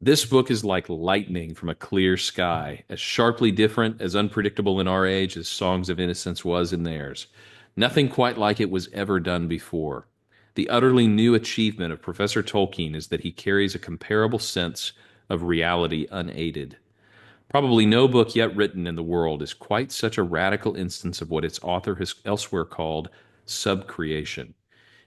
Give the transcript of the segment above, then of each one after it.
This book is like lightning from a clear sky, as sharply different, as unpredictable in our age as Songs of Innocence was in theirs. Nothing quite like it was ever done before. The utterly new achievement of Professor Tolkien is that he carries a comparable sense of reality unaided. Probably no book yet written in the world is quite such a radical instance of what its author has elsewhere called subcreation.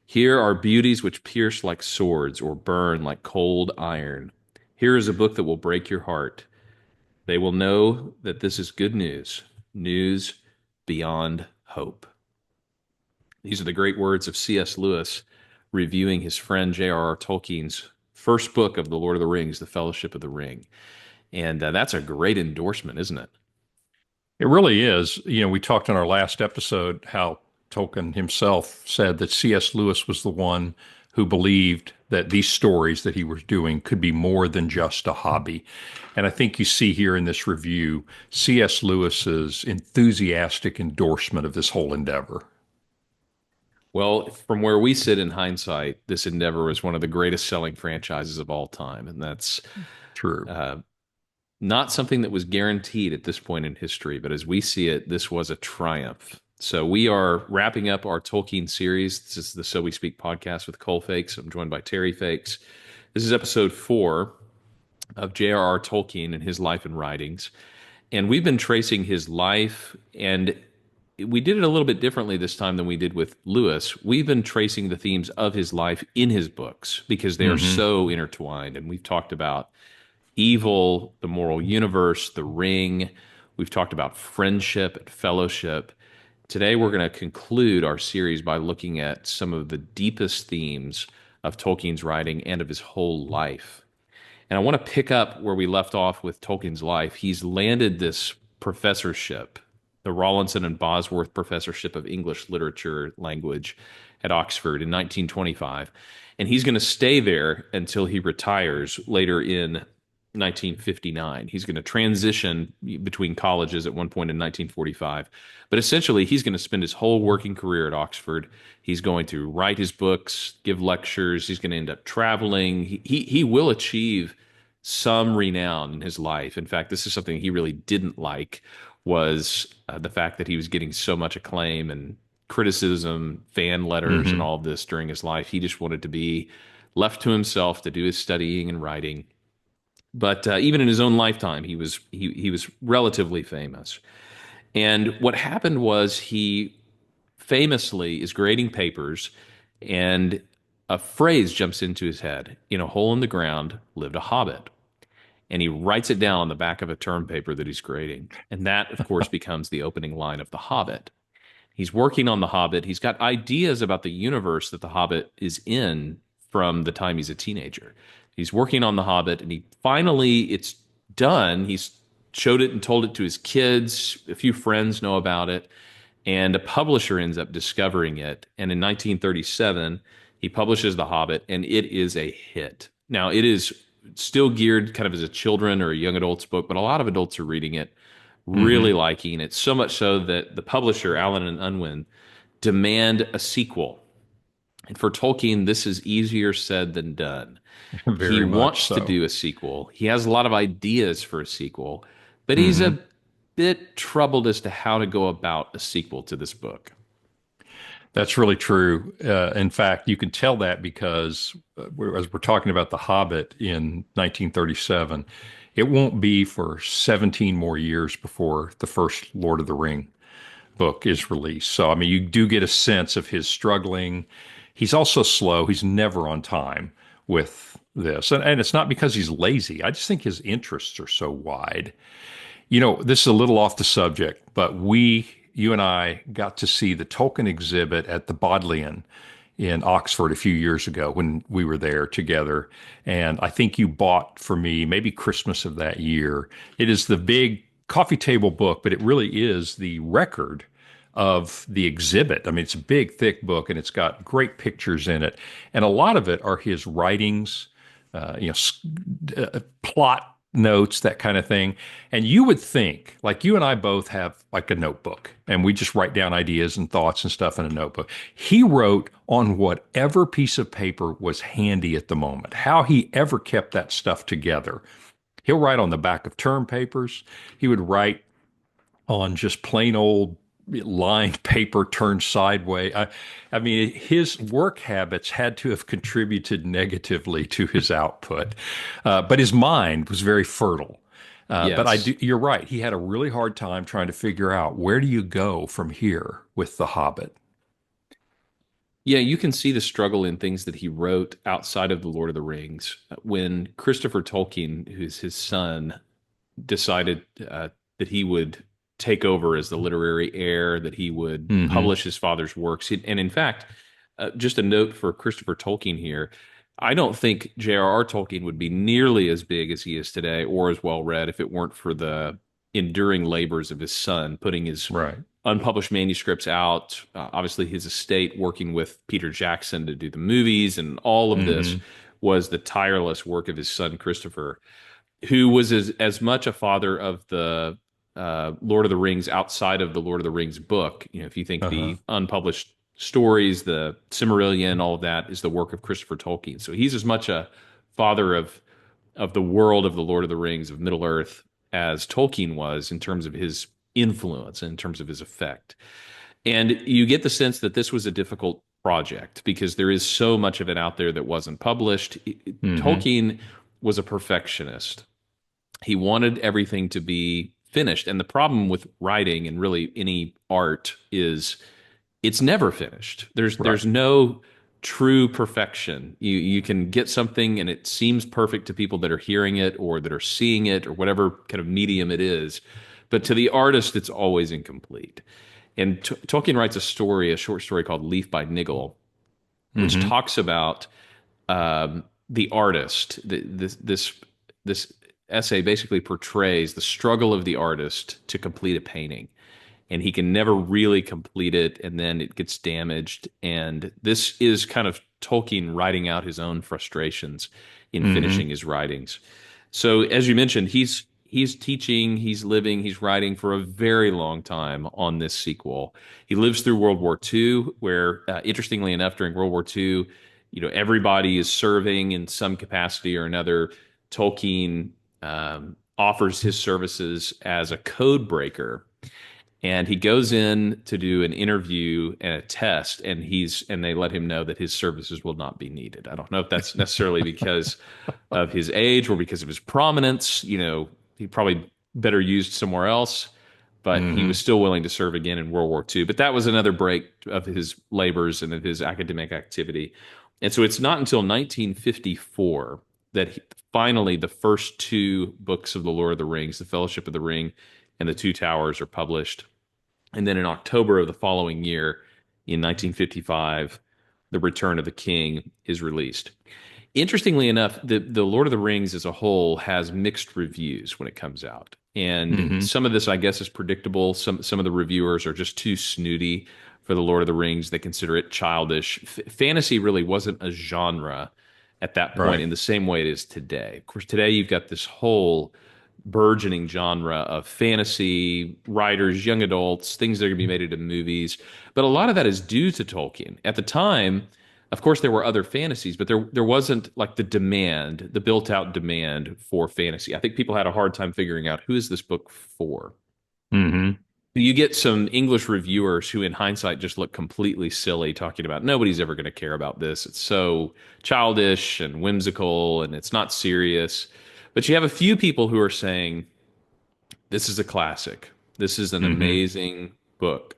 Here are beauties which pierce like swords or burn like cold iron. Here is a book that will break your heart. They will know that this is good news, news beyond hope. These are the great words of C.S. Lewis reviewing his friend J.R.R. Tolkien's first book of The Lord of the Rings, The Fellowship of the Ring. And that's a great endorsement, isn't it? It really is. We talked in our last episode how Tolkien himself said that C.S. Lewis was the one who believed that these stories that he was doing could be more than just a hobby. And I think you see here in this review C.S. Lewis's enthusiastic endorsement of this whole endeavor. Well, from where we sit in hindsight, this endeavor is one of the greatest selling franchises of all time. And that's True. uh, not something that was guaranteed at this point in history, but as we see it, this was a triumph. So we are wrapping up our Tolkien series. This is the So We Speak podcast with Cole Fakes. I'm joined by Terry Fakes. This is episode 4 of J.R.R. Tolkien and his life and writings. And we've been tracing his life, and we did it a little bit differently this time than we did with Lewis. We've been tracing the themes of his life in his books because they are Hmm. so intertwined. And we've talked about evil, the moral universe, the ring. We've talked about friendship and fellowship. Today, we're going to conclude our series by looking at some of the deepest themes of Tolkien's writing and of his whole life. And I want to pick up where we left off with Tolkien's life. He's landed this professorship, the Rawlinson and Bosworth Professorship of English Literature Language at Oxford in 1925. And he's going to stay there until he retires later in 1959. He's going to transition between colleges at one point in 1945. But essentially, he's going to spend his whole working career at Oxford. He's going to write his books, give lectures. He's going to end up traveling. He will achieve some renown in his life. In fact, this is something he really didn't like was the fact that he was getting so much acclaim and criticism, fan letters, and Hmm. all of this during his life. He just wanted to be left to himself to do his studying and writing. But even in his own lifetime, he was relatively famous. And what happened was he famously is grading papers, and a phrase jumps into his head: "In a hole in the ground lived a hobbit." And he writes it down on the back of a term paper that he's grading. And that, of course, becomes the opening line of The Hobbit. He's working on The Hobbit. He's got ideas about the universe that The Hobbit is in from the time he's a teenager. He's working on The Hobbit, and it's done. He's showed it and told it to his kids. A few friends know about it, and a publisher ends up discovering it. And in 1937, he publishes The Hobbit, and it is a hit. Now, it is still geared kind of as a children or a young adults book, but a lot of adults are reading it, really Hmm. liking it, so much so that the publisher, Allen and Unwin, demand a sequel. And for Tolkien, this is easier said than done. He Very much wants to so. do a sequel. He has a lot of ideas for a sequel, but he's Hmm. a bit troubled as to how to go about a sequel to this book. That's really true. In fact, you can tell that because as we're talking about The Hobbit in 1937, it won't be for 17 more years before the first Lord of the Ring book is released. So, I mean, you do get a sense of his struggling. He's also slow. He's never on time with this. And it's not because he's lazy. I just think his interests are so wide. This is a little off the subject, but you and I got to see the Tolkien exhibit at the Bodleian in Oxford a few years ago when we were there together. And I think you bought for me maybe Christmas of that year. It is the big coffee table book, but it really is the record of the exhibit. I mean, it's a big, thick book and it's got great pictures in it. And a lot of it are his writings, plot notes, that kind of thing. And you would think, like you and I both have like a notebook, and we just write down ideas and thoughts and stuff in a notebook. He wrote on whatever piece of paper was handy at the moment. How he ever kept that stuff together. He'll write on the back of term papers. He would write on just plain old lined paper turned sideways. I mean, his work habits had to have contributed negatively to his output, but his mind was very fertile. But Yes. you're right. He had a really hard time trying to figure out where do you go from here with The Hobbit. Yeah, you can see the struggle in things that he wrote outside of the Lord of the Rings. When Christopher Tolkien, who's his son, decided that he would take over as the literary heir, that he would Hmm. publish his father's works. And in fact, just a note for Christopher Tolkien here, I don't think J.R.R. Tolkien would be nearly as big as he is today or as well read if it weren't for the enduring labors of his son, putting his Right. unpublished manuscripts out, obviously his estate working with Peter Jackson to do the movies, and all of this Hmm. was the tireless work of his son Christopher, who was as much a father of the Lord of the Rings outside of the Lord of the Rings book. You know, if you think Uh-huh. the unpublished stories, the Silmarillion, all of that is the work of Christopher Tolkien. So he's as much a father of the world of the Lord of the Rings of Middle Earth as Tolkien was in terms of his influence and in terms of his effect. And you get the sense that this was a difficult project because there is so much of it out there that wasn't published. Hmm. Tolkien was a perfectionist. He wanted everything to be finished. And the problem with writing and really any art is it's never finished. There's Right. no true perfection. You can get something and it seems perfect to people that are hearing it or that are seeing it or whatever kind of medium it is. But to the artist, it's always incomplete. And Tolkien writes a story, a short story called Leaf by Niggle, which Hmm. talks about the artist. This essay basically portrays the struggle of the artist to complete a painting, and he can never really complete it, and then it gets damaged. And this is kind of Tolkien writing out his own frustrations in Hmm. finishing his writings. So, as you mentioned, he's teaching, he's living, he's writing for a very long time on this sequel. He lives through World War II, where interestingly enough, during World War II, everybody is serving in some capacity or another. Tolkien offers his services as a code breaker, and he goes in to do an interview and a test, and they let him know that his services will not be needed. I don't know if that's necessarily because of his age or because of his prominence. He probably better used somewhere else, but he was Hmm. still willing to serve again in World War II. But that was another break of his labors and of his academic activity. And so it's not until 1954 that finally the first two books of the Lord of the Rings, The Fellowship of the Ring and The Two Towers, are published. And then in October of the following year, in 1955, The Return of the King is released. Interestingly enough, the Lord of the Rings as a whole has mixed reviews when it comes out. And Hmm. some of this, I guess, is predictable. Some of the reviewers are just too snooty for the Lord of the Rings. They consider it childish. Fantasy really wasn't a genre at that point Right. in the same way it is today. Of course, today you've got this whole burgeoning genre of fantasy writers, young adults, things that are going to be made into movies. But a lot of that is due to Tolkien. At the time, of course, there were other fantasies, but there wasn't like the demand, the built-out demand for fantasy. I think people had a hard time figuring out who is this book for. Hmm. You get some English reviewers who, in hindsight, just look completely silly talking about nobody's ever going to care about this. It's so childish and whimsical and it's not serious. But you have a few people who are saying, this is a classic. This is an Hmm. amazing book.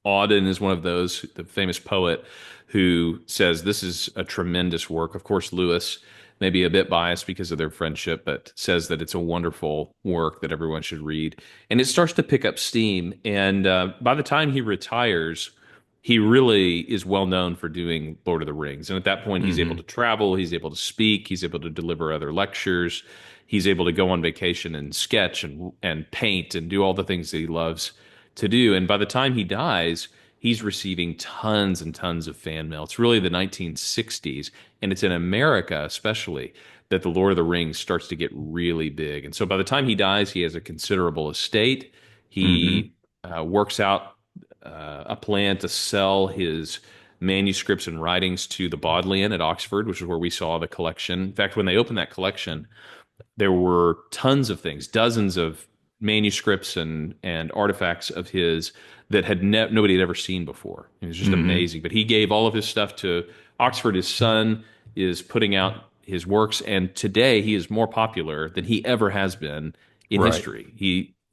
Auden is one of those, the famous poet, who says this is a tremendous work. Of course, Lewis may be a bit biased because of their friendship, but says that it's a wonderful work that everyone should read. And it starts to pick up steam. And by the time he retires, he really is well known for doing Lord of the Rings. And at that point, he's able Hmm. to travel, he's able to speak, he's able to deliver other lectures, he's able to go on vacation and sketch and paint and do all the things that he loves to do. And by the time he dies, he's receiving tons and tons of fan mail. It's really the 1960s, and it's in America especially that the Lord of the Rings starts to get really big. And so by the time he dies, he has a considerable estate. Hmm. He works out a plan to sell his manuscripts and writings to the Bodleian at Oxford, which is where we saw the collection. In fact, when they opened that collection, there were tons of things, dozens of manuscripts and artifacts of his that nobody had ever seen before. It was just Hmm. amazing. But he gave all of his stuff to Oxford. His son is putting out his works, and today he is more popular than he ever has been in Right. history.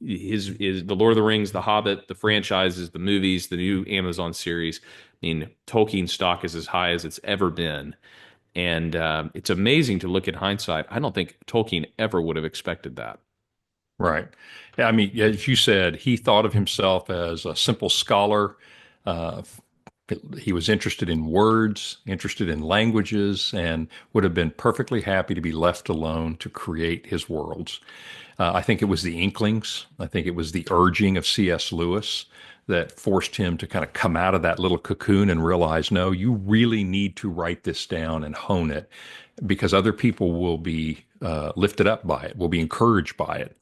His the Lord of the Rings, the Hobbit, the franchises, the movies, the new Amazon series. I mean, Tolkien stock is as high as it's ever been. And it's amazing to look in hindsight. I don't think Tolkien ever would have expected that. Right. Yeah, I mean, as you said, he thought of himself as a simple scholar. Uh, he was interested in words, interested in languages, and would have been perfectly happy to be left alone to create his worlds. I think it was the Inklings. I think it was the urging of C.S. Lewis that forced him to kind of come out of that little cocoon and realize, no, you really need to write this down and hone it because other people will be lifted up by it, will be encouraged by it.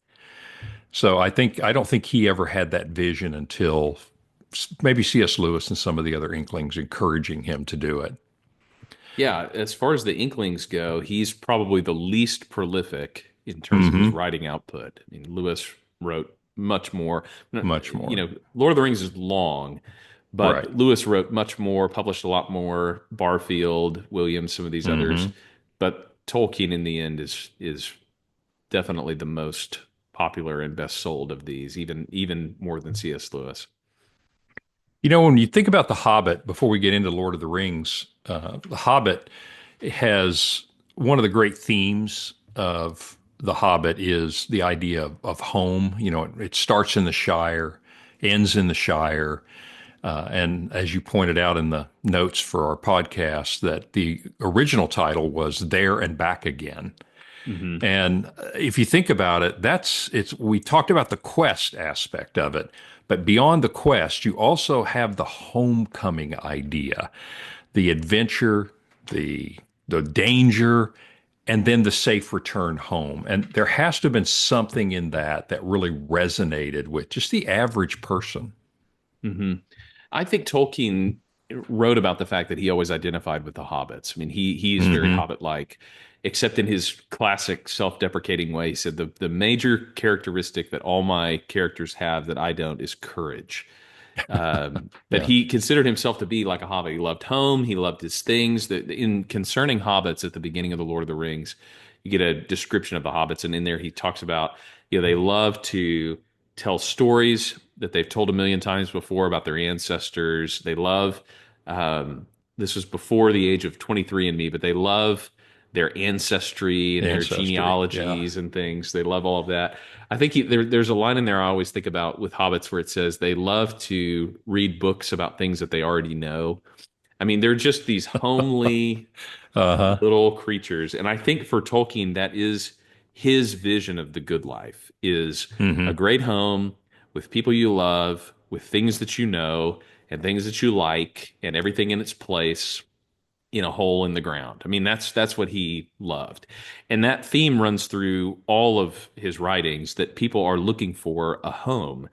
So I don't think he ever had that vision until maybe C.S. Lewis and some of the other Inklings encouraging him to do it. Yeah, as far as the Inklings go, he's probably the least prolific in terms of his Hmm. writing output. I mean, Lewis wrote much more. Much You more. know, Lord of the Rings is long, Right. but Lewis wrote much more, published a lot more. Barfield, Williams, some of these others. Hmm. But Tolkien, in the end, is definitely the most popular and best sold of these, even more than C.S. Lewis. You know, when you think about The Hobbit, before we get into Lord of the Rings, The Hobbit has one of the great themes of The Hobbit is the idea of home. You know, it starts in the Shire, ends in the Shire. And as you pointed out in the notes for our podcast, that the original title was There and Back Again. Hmm. And if you think about it, we talked about the quest aspect of it, but beyond the quest, you also have the homecoming idea, the adventure, the the danger, and then the safe return home. And there has to have been something in that that really resonated with just the average person. Hmm. I think Tolkien wrote about the fact that he always identified with the hobbits. I mean, he is very Hmm. hobbit-like, except in his classic self-deprecating way. He said the major characteristic that all my characters have that I don't is courage. But Yeah. he considered himself to be like a hobbit. He loved home. He loved his things. That in concerning hobbits at the beginning of the Lord of the Rings, you get a description of the hobbits, and in there he talks about they love to tell stories that they've told a million times before about their ancestors. They love um, this was before the age of 23andMe, but they love their ancestry and their Ancestry. Yeah. genealogies and things. They love all of that. I think there's a line in there I always think about with hobbits where it says they love to read books about things that they already know. I mean, they're just these homely Uh-huh. little creatures. And I think for Tolkien, that is his vision of the good life is a Hmm. great home with people you love, with things that you know and things that you like and everything in its place in a hole in the ground. I mean, that's what he loved. And that theme runs through all of his writings that people are looking for a home.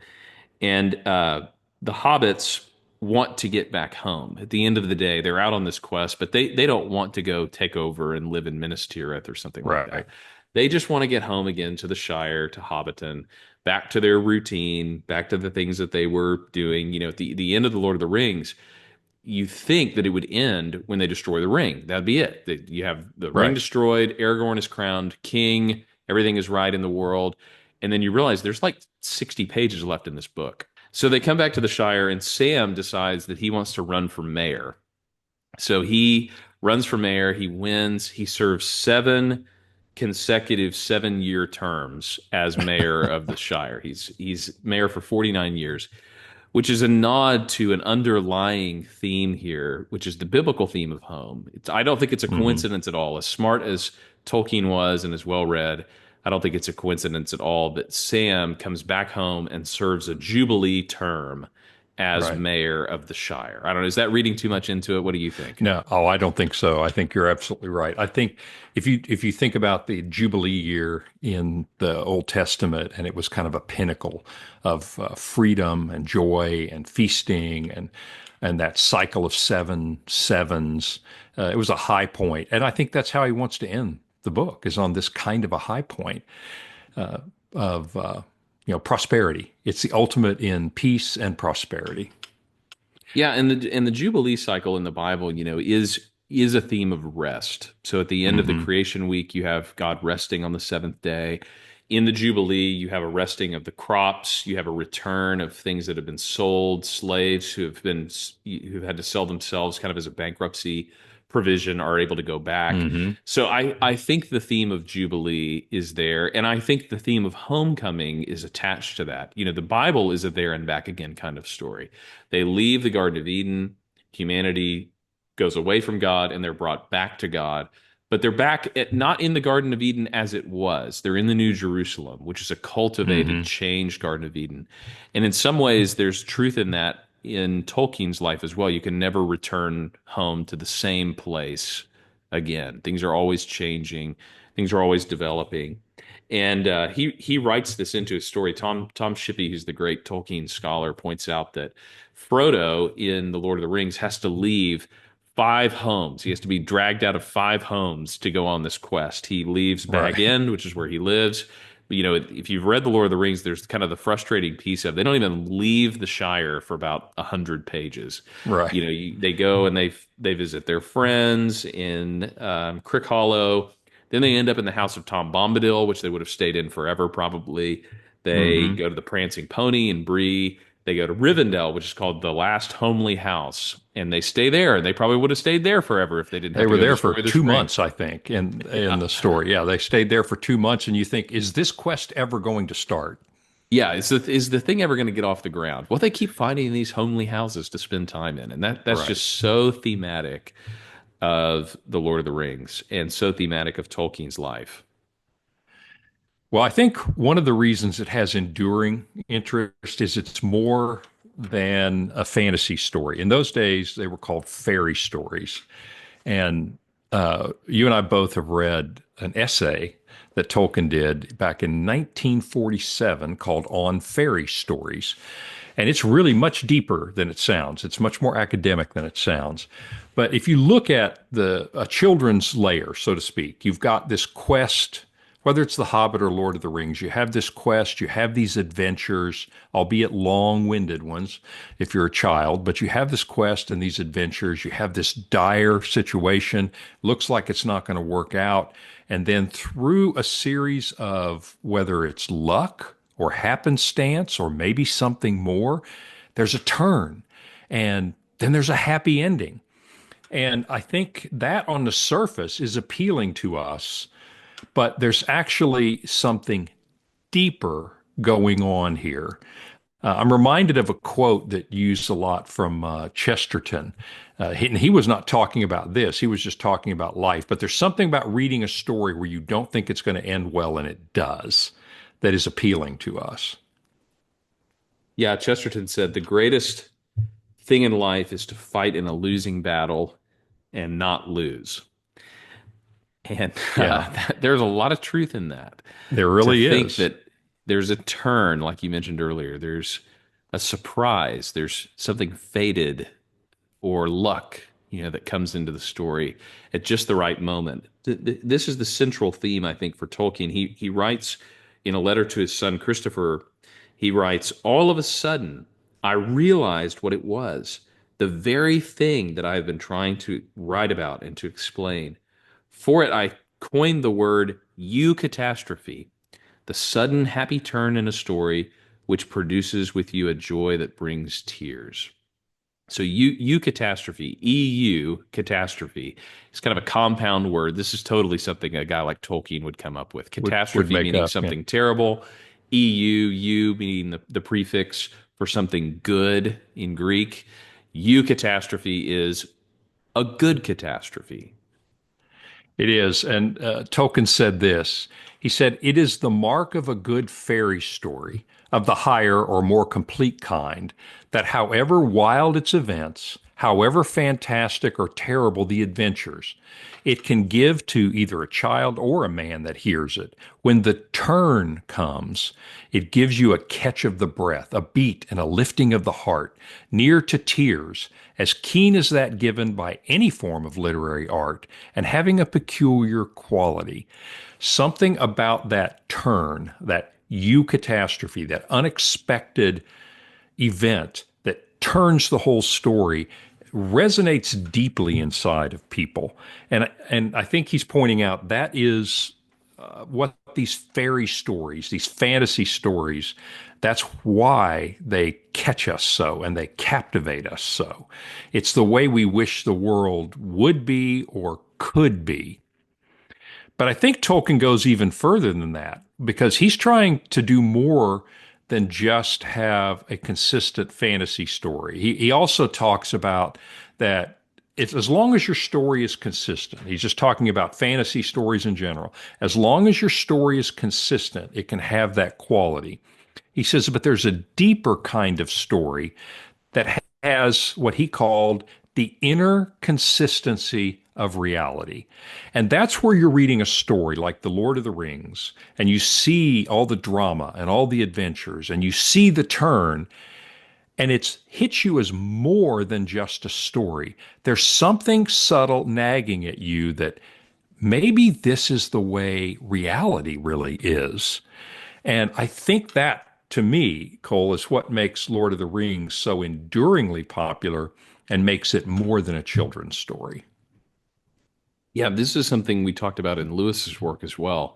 And the hobbits want to get back home. At the end of the day, they're out on this quest, but they don't want to go take over and live in Minas Tirith or something like Right. that. They just want to get home again to the Shire, to Hobbiton, back to their routine, back to the things that they were doing. You know, at the end of the Lord of the Rings, you think that it would end when they destroy the ring. That'd be it. That you have the ring Right. destroyed, Aragorn is crowned king, everything is right in the world, and then you realize there's like 60 pages left in this book. So they come back to the Shire, and Sam decides that he wants to run for mayor. So he runs for mayor. He wins. He serves 7 consecutive 7-year terms as mayor of the Shire. He's mayor for 49 years, which is a nod to an underlying theme here, which is the biblical theme of home. I don't think it's a Hmm. coincidence at all. As smart as Tolkien was and as well read, I don't think it's a coincidence at all that Sam comes back home and serves a Jubilee term as Right. mayor of the Shire. I don't know. Is that reading too much into it? What do you think? No, oh, I don't think so. I think you're absolutely right. I think if you think about the Jubilee year in the Old Testament, and it was kind of a pinnacle of freedom and joy and feasting and that cycle of seven sevens, it was a high point, and I think that's how he wants to end the book is on this kind of a high point of prosperity. It's the ultimate in peace and prosperity. Yeah, and the Jubilee cycle in the Bible, is a theme of rest. So at the end of the Hmm. creation week, you have God resting on the seventh day. In the Jubilee, you have a resting of the crops, you have a return of things that have been sold, slaves who've had to sell themselves kind of as a bankruptcy provision are able to go back. Hmm. So I think the theme of Jubilee is there, and I think the theme of homecoming is attached to that. The Bible is a there and back again kind of story. They leave the Garden of Eden, humanity goes away from God, and they're brought back to God. But they're not in the Garden of Eden as it was. They're in the New Jerusalem, which is a cultivated, Hmm. changed Garden of Eden. And in some ways, there's truth in that in Tolkien's life as well. You can never return home to the same place again. Things are always changing, things are always developing. And he writes this into his story. Tom Shippey, who's the great Tolkien scholar, points out that Frodo in The Lord of the Rings has to leave five homes. He has to be dragged out of five homes to go on this quest. He leaves Bag Right. End, which is where he lives. If you've read The Lord of the Rings, there's kind of the frustrating piece of they don't even leave the Shire for about 100 pages. Right. They go and they visit their friends in Crick Hollow. Then they end up in the house of Tom Bombadil, which they would have stayed in forever probably. They Hmm. go to the Prancing Pony in Bree. They go to Rivendell, which is called the last homely house, and they stay there. They probably would have stayed there forever if they didn't They have to were go there for destroy this 2 months, ring. I think, in Yeah. the story. Yeah, they stayed there for 2 months, and you think, is this quest ever going to start? Yeah, is the thing ever going to get off the ground? Well, they keep finding these homely houses to spend time in, and that's Right. just so thematic of the Lord of the Rings and so thematic of Tolkien's life. Well, I think one of the reasons it has enduring interest is it's more than a fantasy story. In those days, they were called fairy stories. And you and I both have read an essay that Tolkien did back in 1947 called On Fairy Stories. And it's really much deeper than it sounds. It's much more academic than it sounds. But if you look at the a children's layer, so to speak, you've got this quest, whether it's The Hobbit or Lord of the Rings, you have this quest, you have these adventures, albeit long-winded ones if you're a child, but you have this quest and these adventures, you have this dire situation, looks like it's not going to work out. And then through a series of whether it's luck or happenstance or maybe something more, there's a turn and then there's a happy ending. And I think that on the surface is appealing to us, but there's actually something deeper going on here. I'm reminded of a quote that used a lot from Chesterton. He was not talking about this, he was just talking about life. But there's something about reading a story where you don't think it's going to end well and it does that is appealing to us. Yeah, Chesterton said the greatest thing in life is to fight in a losing battle and not lose. And Yeah, there's a lot of truth in that. there To really think is. that there's a turn, like you mentioned earlier, there's a surprise, there's something fated or luck, that comes into the story at just the right moment. This is the central theme, I think, for Tolkien. He writes in a letter to his son Christopher, he writes, all of a sudden, I realized what it was, the very thing that I have been trying to write about and to explain. For it, I coined the word eucatastrophe, the sudden happy turn in a story which produces with you a joy that brings tears. So eucatastrophe, EU catastrophe, is kind of a compound word. This is totally something a guy like Tolkien would come up with. Would Catastrophe make meaning up. Yeah. something terrible, EU, you meaning the prefix for something good in Greek. Eucatastrophe is a good catastrophe. It is. And Tolkien said this. He said, "It is the mark of a good fairy story, of the higher or more complete kind, that however wild its events, however fantastic or terrible the adventures, it can give to either a child or a man that hears it. When the turn comes, it gives you a catch of the breath, a beat and a lifting of the heart, near to tears, as keen as that given by any form of literary art, and having a peculiar quality. Something about that turn, that eucatastrophe, that unexpected event that turns the whole story resonates deeply inside of people. And I think he's pointing out that is what these fairy stories, these fantasy stories, that's why they catch us so and they captivate us so. It's the way we wish the world would be or could be. But I think Tolkien goes even further than that because he's trying to do more than just have a consistent fantasy story. He also talks about that if, as long as your story is consistent, he's just talking about fantasy stories in general. As long as your story is consistent, it can have that quality. He says, but there's a deeper kind of story that has what he called the inner consistency of reality. And that's where you're reading a story like The Lord of the Rings, and you see all the drama and all the adventures, and you see the turn, and it hits you as more than just a story. There's something subtle nagging at you that maybe this is the way reality really is. And I think that, to me, Cole, is what makes Lord of the Rings so enduringly popular and makes it more than a children's story. Yeah, this is something we talked about in Lewis's work as well.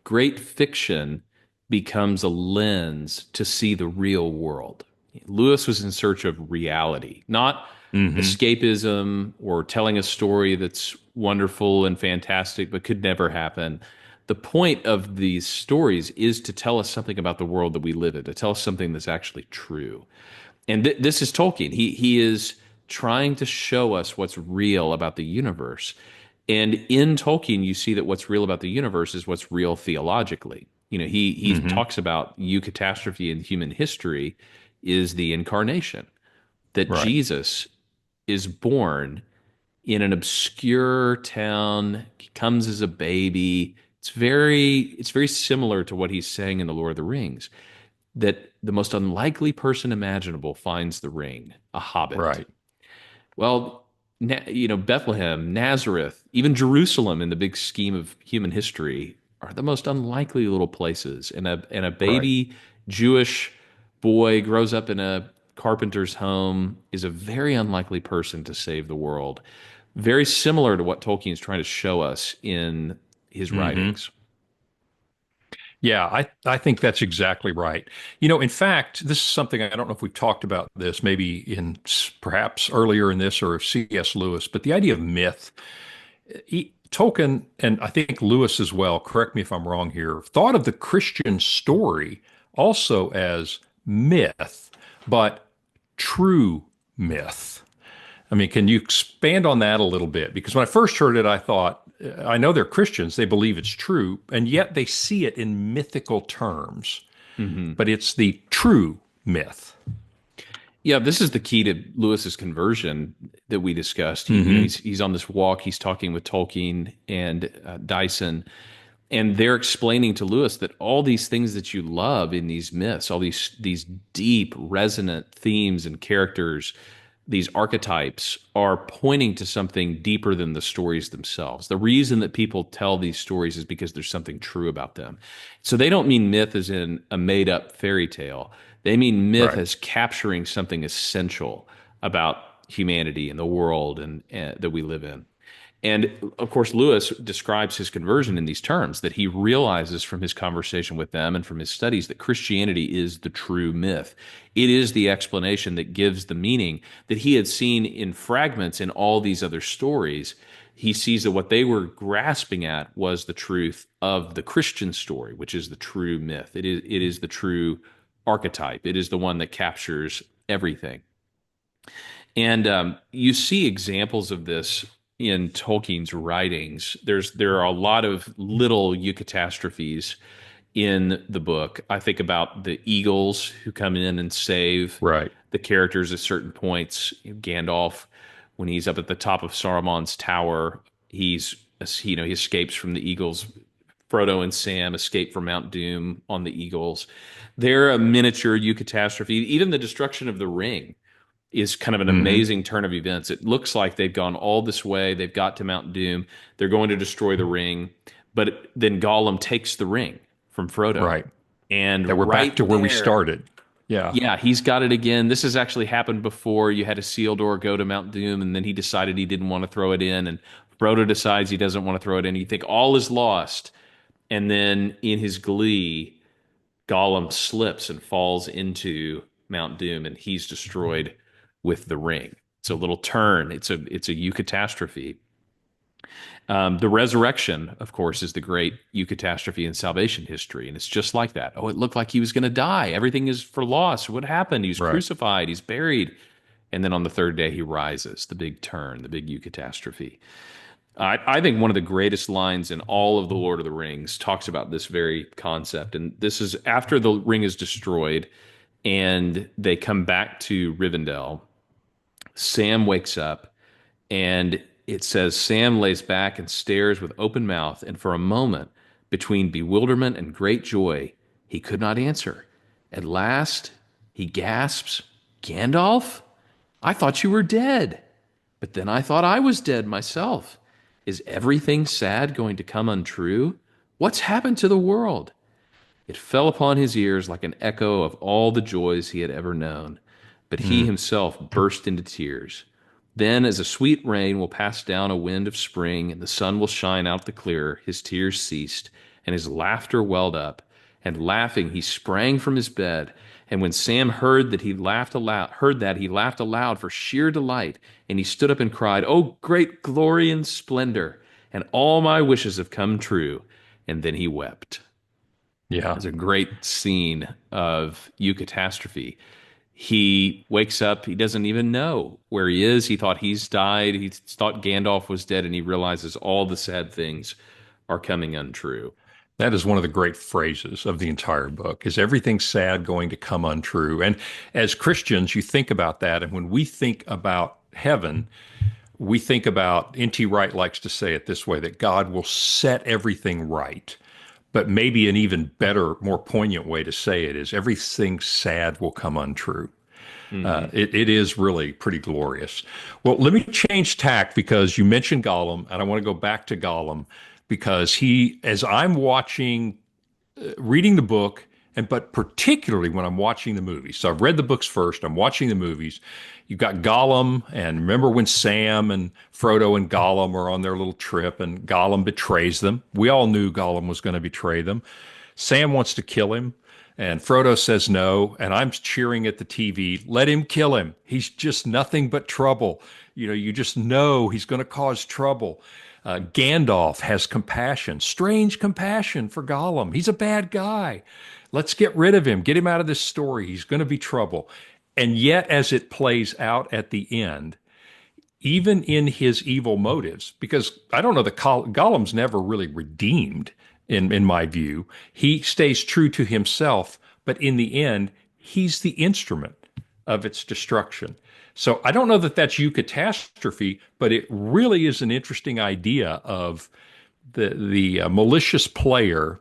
Great fiction becomes a lens to see the real world. Lewis was in search of reality, not Hmm. escapism or telling a story that's wonderful and fantastic but could never happen. The point of these stories is to tell us something about the world that we live in, to tell us something that's actually true. And this is Tolkien. He is trying to show us what's real about the universe. And in Tolkien, you see that what's real about the universe is what's real theologically. He Hmm. talks about eucatastrophe in human history is the incarnation, that Right. Jesus is born in an obscure town. He comes as a baby. It's very similar to what he's saying in The Lord of the Rings, that the most unlikely person imaginable finds the ring, a hobbit. Right. Well, Bethlehem, Nazareth, even Jerusalem in the big scheme of human history are the most unlikely little places. And a Right. baby Jewish boy grows up in a carpenter's home is a very unlikely person to save the world. Very similar to what Tolkien is trying to show us in his Hmm. writings. Yeah, I think that's exactly right. In fact, this is something I don't know if we've talked about this, maybe perhaps earlier in this or of C.S. Lewis, but the idea of myth. Tolkien, and I think Lewis as well, correct me if I'm wrong here, thought of the Christian story also as myth, but true myth. I mean, can you expand on that a little bit? Because when I first heard it, I thought, I know they're Christians, they believe it's true, and yet they see it in mythical terms, Mhm. but it's the true myth. Yeah, this is the key to Lewis's conversion that we discussed. Hmm. He's on this walk. He's talking with Tolkien and Dyson, and they're explaining to Lewis that all these things that you love in these myths, all these deep, resonant themes and characters, these archetypes are pointing to something deeper than the stories themselves. The reason that people tell these stories is because there's something true about them. So they don't mean myth as in a made up fairy tale. They mean myth Right. as capturing something essential about humanity and the world that we live in. And of course, Lewis describes his conversion in these terms that he realizes from his conversation with them and from his studies that Christianity is the true myth. It is the explanation that gives the meaning that he had seen in fragments in all these other stories. He sees that what they were grasping at was the truth of the Christian story, which is the true myth. It is the true archetype. It is the one that captures everything. And you see examples of this in Tolkien's writings. There are a lot of little eucatastrophes in the book. I think about the eagles who come in and save Right. the characters at certain points. Gandalf, when he's up at the top of Saruman's tower, he's he escapes from the eagles. Frodo and Sam escape from Mount Doom on the eagles. They're a miniature eucatastrophe. Even the destruction of the ring is kind of an Hmm. amazing turn of events. It looks like they've gone all this way. They've got to Mount Doom. They're going to destroy the ring. But then Gollum takes the ring from Frodo. Right. That And we're back right to where we there, started. Yeah. yeah, he's got it again. This has actually happened before. You had Isildur go to Mount Doom, and then he decided he didn't want to throw it in. And Frodo decides he doesn't want to throw it in. You think all is lost. And then in his glee, Gollum slips and falls into Mount Doom, and he's destroyed with the ring. It's a little turn. It's a eucatastrophe. The resurrection, of course, is the great eucatastrophe in salvation history, and it's just like that. Oh, it looked like he was going to die. Everything is for loss. What happened? He was Right. crucified. He's buried, and then on the third day he rises. The big turn, the big eucatastrophe. I think one of the greatest lines in all of the Lord of the Rings talks about this very concept. And this is after the ring is destroyed and they come back to Rivendell. Sam wakes up and it says Sam lays back and stares with open mouth. And for a moment, between bewilderment and great joy, he could not answer. At last, he gasps, Gandalf, I thought you were dead. But then I thought I was dead myself. Is everything sad going to come untrue? What's happened to the world? It fell upon his ears like an echo of all the joys he had ever known. But he Mm. himself burst into tears. Then, as a sweet rain will pass down a wind of spring, and the sun will shine out the clearer, his tears ceased, and his laughter welled up. And laughing, he sprang from his bed. And when Sam heard that he laughed aloud for sheer delight, and he stood up and cried, "Oh, great glory and splendor! And all my wishes have come true." And then he wept. Yeah. It's a great scene of eucatastrophe. He wakes up, he doesn't even know where he is. He thought he's died. He thought Gandalf was dead, and he realizes all the sad things are coming untrue. That is one of the great phrases of the entire book. Is everything sad going to come untrue? And as Christians, you think about that. And when we think about heaven, we think about, N.T. Wright likes to say it this way, that God will set everything right. But maybe an even better, more poignant way to say it is everything sad will come untrue. Hmm. It is really pretty glorious. Well, let me change tack because you mentioned Gollum, and I want to go back to Gollum because as I'm watching, reading the book, but particularly when I'm watching the movies. So I've read the books first, I'm watching the movies. You've got Gollum, and remember when Sam and Frodo and Gollum are on their little trip, and Gollum betrays them. We all knew Gollum was going to betray them. Sam wants to kill him. And Frodo says no, and I'm cheering at the TV. Let him kill him. He's just nothing but trouble. You just know he's going to cause trouble. Gandalf has compassion, strange compassion for Gollum. He's a bad guy. Let's get rid of him. Get him out of this story. He's going to be trouble. And yet, as it plays out at the end, even in his evil motives, because I don't know that Gollum's never really redeemed in my view. He stays true to himself, but in the end, he's the instrument of its destruction. So I don't know that that's eucatastrophe, but it really is an interesting idea of the malicious player,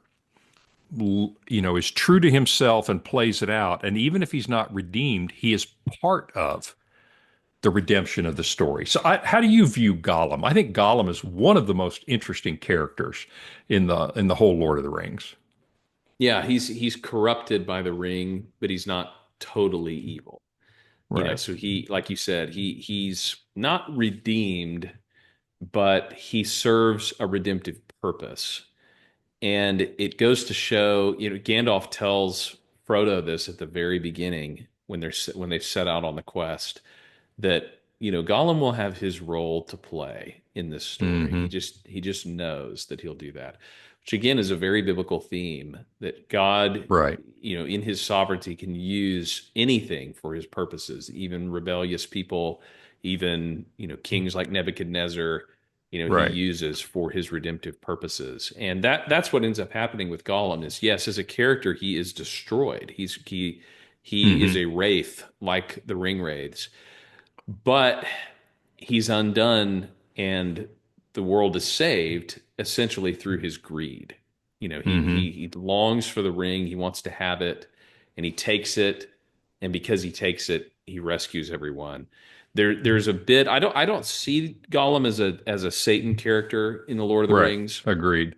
is true to himself and plays it out. And even if he's not redeemed, he is part of the redemption of the story. So, how do you view Gollum? I think Gollum is one of the most interesting characters in the whole Lord of the Rings. Yeah, he's corrupted by the ring, but he's not totally evil. Right. So he, like you said, he's not redeemed, but he serves a redemptive purpose. And it goes to show, Gandalf tells Frodo this at the very beginning when they've set out on the quest that, Gollum will have his role to play in this story. Hmm. He just knows that he'll do that, which again is a very biblical theme that God, Right. in his sovereignty can use anything for his purposes, even rebellious people, even, kings like Nebuchadnezzar. he Right. uses for his redemptive purposes. And that's what ends up happening with Gollum is, yes, as a character, he is destroyed. He is Hmm. a wraith like the ring wraiths, but he's undone and the world is saved essentially through his greed. Hmm. He longs for the ring, he wants to have it, and he takes it, and because he takes it, he rescues everyone. There's a bit I don't see Gollum as a Satan character in the Lord of the Right. Rings, Agreed.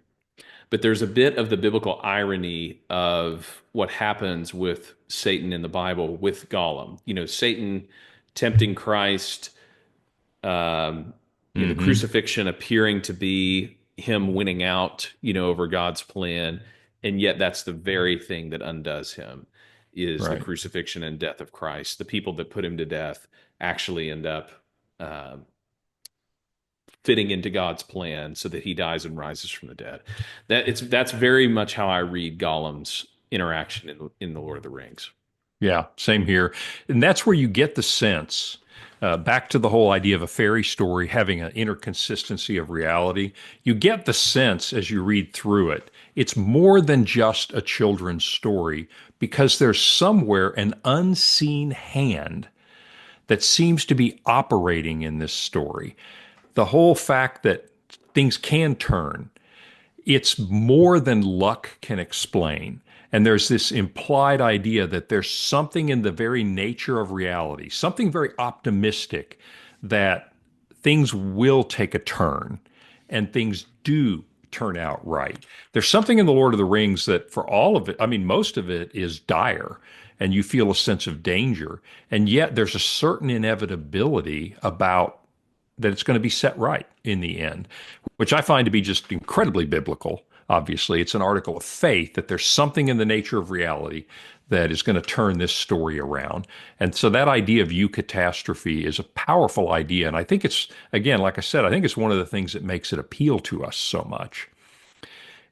but there's a bit of the biblical irony of what happens with Satan in the Bible with Gollum. Satan tempting Christ, the Hmm. crucifixion appearing to be him winning out, over God's plan, and yet that's the very thing that undoes him is the Right. crucifixion and death of Christ. The people that put him to death actually end up uh, fitting into God's plan so that he dies and rises from the dead. That's very much how I read Gollum's interaction in the Lord of the Rings. Yeah, same here. And that's where you get the sense, back to the whole idea of a fairy story having an inner consistency of reality. You get the sense as you read through it, it's more than just a children's story because there's somewhere an unseen hand that seems to be operating in this story. The whole fact that things can turn, it's more than luck can explain. And there's this implied idea that there's something in the very nature of reality, something very optimistic that things will take a turn and things do turn out right. There's something in The Lord of the Rings that, for all of it, I mean, most of it is dire and you feel a sense of danger. And yet there's a certain inevitability about that it's going to be set right in the end, which I find to be just incredibly biblical. Obviously, it's an article of faith that there's something in the nature of reality that is going to turn this story around. And so that idea of eucatastrophe is a powerful idea. And I think it's, again, like I said, I think it's one of the things that makes it appeal to us so much.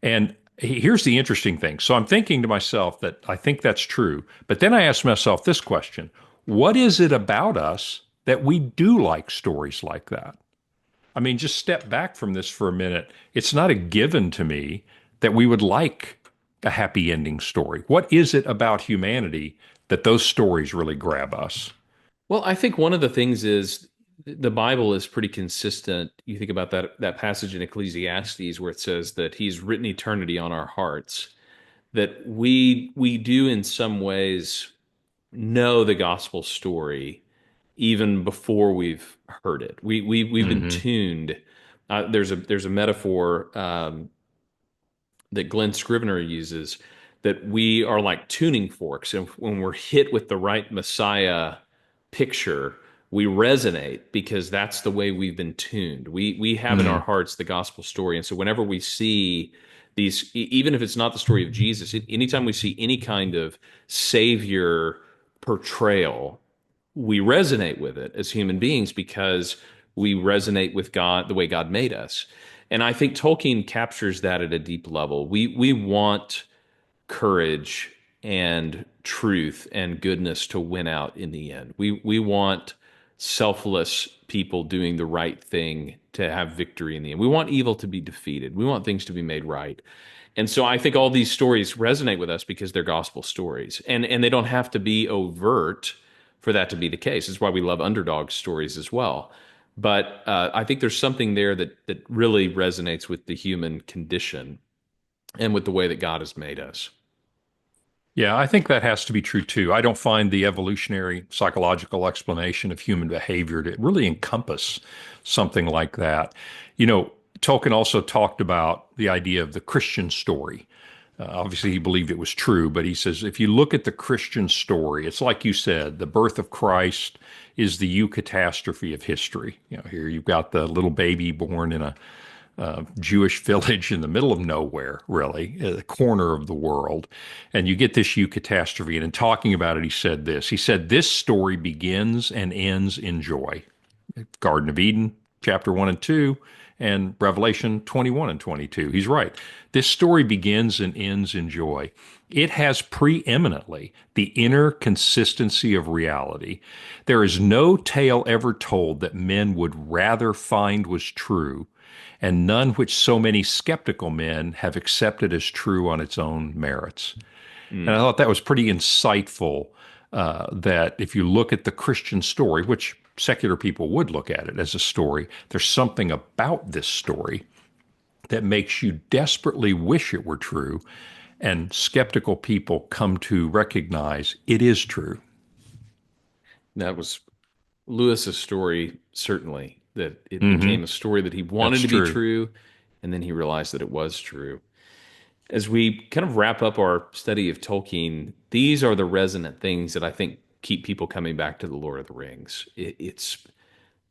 And here's the interesting thing. So I'm thinking to myself that I think that's true. But then I ask myself this question: what is it about us that we do like stories like that? I mean, just step back from this for a minute. It's not a given to me that we would like a happy ending story. What is it about humanity that those stories really grab us? Well, I think one of the things is the Bible is pretty consistent. You think about that passage in Ecclesiastes where it says that he's written eternity on our hearts, that we do in some ways know the gospel story even before we've heard it. We've been Hmm. tuned. There's a metaphor that Glenn Scrivener uses that we are like tuning forks, and when we're hit with the right Messiah picture, we resonate because that's the way we've been tuned. We have in our Mm. hearts the gospel story, and so whenever we see these, even if it's not the story of Jesus, anytime we see any kind of savior portrayal, we resonate with it as human beings because we resonate with God the way God made us. And I think Tolkien captures that at a deep level. We want courage and truth and goodness to win out in the end. We want selfless people doing the right thing to have victory in the end. We want evil to be defeated. We want things to be made right. And so I think all these stories resonate with us because they're gospel stories. And they don't have to be overt for that to be the case. It's why we love underdog stories as well. But I think there's something there that really resonates with the human condition and with the way that God has made us. Yeah, I think that has to be true too. I don't find the evolutionary psychological explanation of human behavior to really encompass something like that. You know, Tolkien also talked about the idea of the Christian story. Obviously, he believed it was true, but he says if you look at the Christian story, it's like you said, the birth of Christ is the eucatastrophe of history. You know, here you've got the little baby born in a Jewish village in the middle of nowhere, really, at the corner of the world. And you get this eucatastrophe. And in talking about it, he said this. He said, this story begins and ends in joy. Garden of Eden, chapter 1 and 2, and Revelation 21 and 22. He's right. This story begins and ends in joy. It has preeminently the inner consistency of reality. There is no tale ever told that men would rather find was true and none which so many skeptical men have accepted as true on its own merits. And I Mm. thought that was pretty insightful. That if you look at the Christian story, which secular people would look at it as a story, there's something about this story that makes you desperately wish it were true, and skeptical people come to recognize it is true. That was Lewis's story, certainly, that it Hmm. became a story that he wanted That's to be true. true, and then he realized that it was true. As we kind of wrap up our study of Tolkien, these are the resonant things that I think keep people coming back to the Lord of the Rings. It's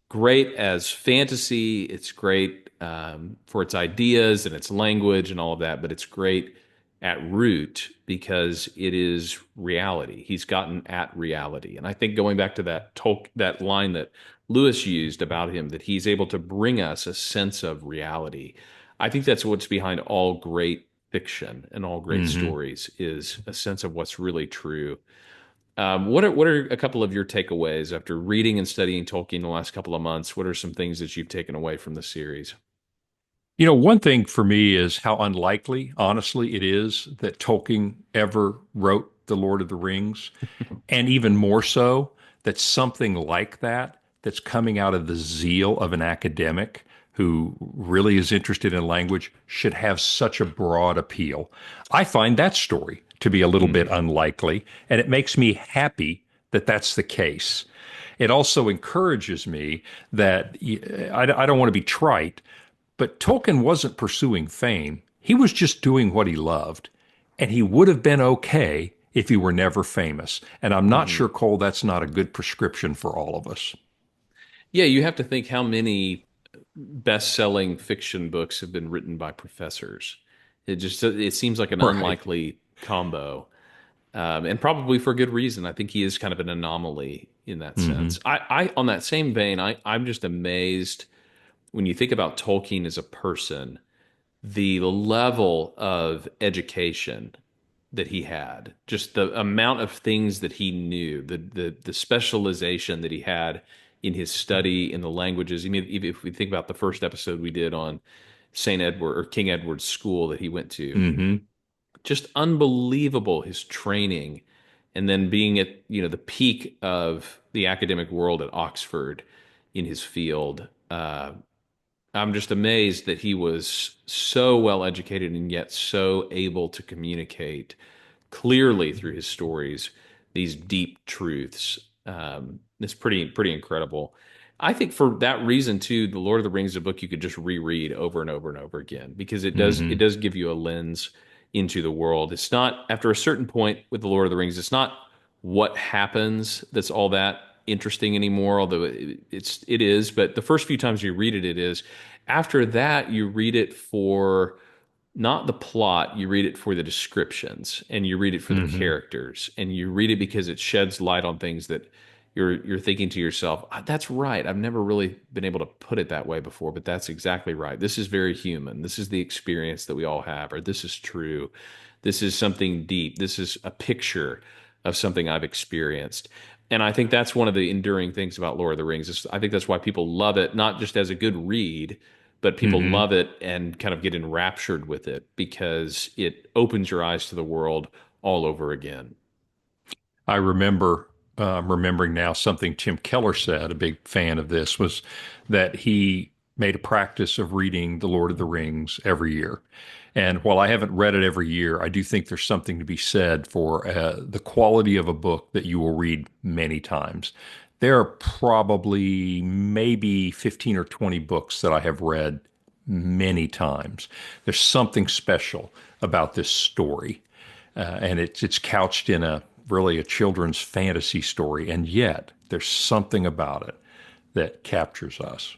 great as fantasy. It's great for its ideas and its language and all of that, but it's great at root because it is reality. He's gotten at reality, and I think going back to that line that Lewis used about him, that he's able to bring us a sense of reality. I think that's what's behind all great fiction and all great Hmm. stories is a sense of what's really true. What are a couple of your takeaways after reading and studying Tolkien the last couple of months? What are some things that you've taken away from the series? One thing for me is how unlikely, honestly, it is that Tolkien ever wrote The Lord of the Rings. And even more so, that something like that, that's coming out of the zeal of an academic who really is interested in language, should have such a broad appeal. I find that story to be a little bit Hmm. unlikely, and it makes me happy that that's the case. It also encourages me that I don't want to be trite, but Tolkien wasn't pursuing fame. He was just doing what he loved. And he would have been okay if he were never famous. And I'm not Hmm. sure, Cole, that's not a good prescription for all of us. Yeah, you have to think how many best-selling fiction books have been written by professors. It seems like an Right. unlikely combo, and probably for good reason. I think he is kind of an anomaly in that sense. Hmm. I on that same vein, I'm just amazed when you think about Tolkien as a person, the level of education that he had, just the amount of things that he knew, the specialization that he had in his study in the languages. I mean, if we think about the first episode we did on Saint Edward or King Edward's school that he went to, Hmm. just unbelievable his training, and then being at the peak of the academic world at Oxford in his field. I'm just amazed that he was so well educated and yet so able to communicate clearly through his stories these deep truths. It's pretty incredible. I think for that reason too, The Lord of the Rings is a book you could just reread over and over and over again because it Hmm. does give you a lens into the world. It's not after a certain point with The Lord of the Rings, it's not what happens that's all that interesting anymore, although it is, but the first few times you read it, it is. After that, you read it for not the plot, you read it for the descriptions and you read it for the Hmm. characters and you read it because it sheds light on things that you're thinking to yourself, "Ah, that's right. I've never really been able to put it that way before, but that's exactly right. This is very human. This is the experience that we all have, or this is true. This is something deep. This is a picture of something I've experienced." And I think that's one of the enduring things about Lord of the Rings. I think that's why people love it, not just as a good read, but people Hmm. love it and kind of get enraptured with it because it opens your eyes to the world all over again. I remember remembering now something Tim Keller said, a big fan of this, was that he made a practice of reading The Lord of the Rings every year. And while I haven't read it every year, I do think there's something to be said for the quality of a book that you will read many times. There are probably maybe 15 or 20 books that I have read many times. There's something special about this story, and it's couched in a really a children's fantasy story, and yet there's something about it that captures us.